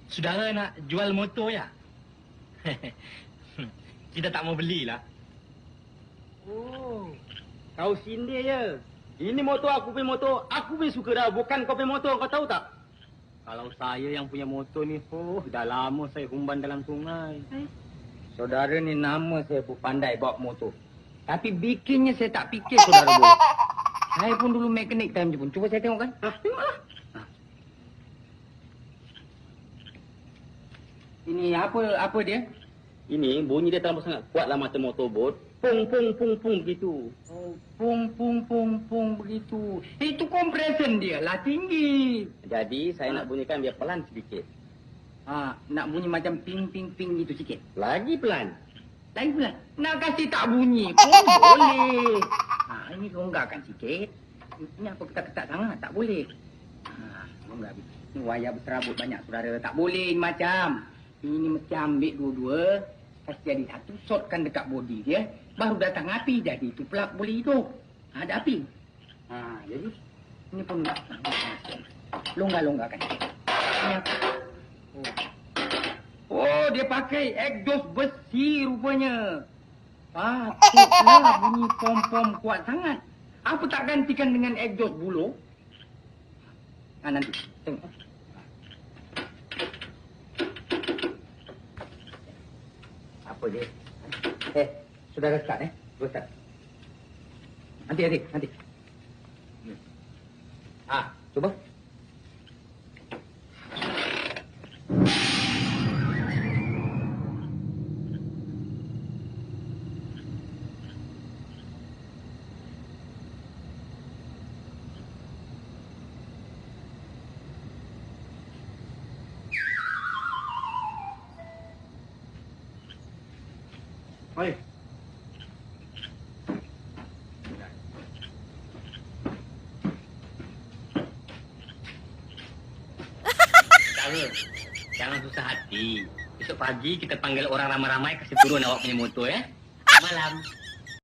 Saudara nak jual motor ya? Kita tak mau belilah. Oh, kau sindir je. Ini motor aku punya motor. Aku punya suka dah. Bukan kau punya motor. Kau tahu tak? Kalau saya yang punya motor ni, dah lama saya humban dalam sungai. Saudara ni nama saya pun pandai bawa motor. Tapi bikinnya saya tak fikir saudara boleh. Saya pun dulu mekanik time je pun. Cuba saya tengok kan. Tengoklah. Ini apa dia? Ini bunyi dia terlalu sangat kuatlah mata motor bot. Pung pung pung pung begitu. Oh, pung pung pung pung begitu. Itu compression dia lah tinggi. Jadi saya nak bunyikan dia pelan sedikit. Nak bunyi macam ping ping ping gitu sikit. Lagi pelan. Lagi pelan. Nak kasih tak bunyi pun boleh. Ini longgarkan sikit. Ini apa ketat-ketat sangat tak boleh. Longgar. Ini wayar berserabut banyak saudara. Tak boleh ini macam. Ini mesti ambil dua-dua. Kasih jadi satu, shotkan dekat bodi dia. Baru datang api, jadi itu plug boleh hidup. Ada api. Jadi ini pun longgar-longgarkan. Ini apa? Oh, dia pakai exhaust besi rupanya. Patutlah bunyi pom-pom kuat sangat. Apa tak gantikan dengan exhaust buluh? Nanti, tengok. Apa dia? Saudara start Dua start. Nanti. Cuba. Oi. Jangan susah hati. Besok pagi kita panggil orang ramai-ramai kasih turun awak punya motor ya. Malam.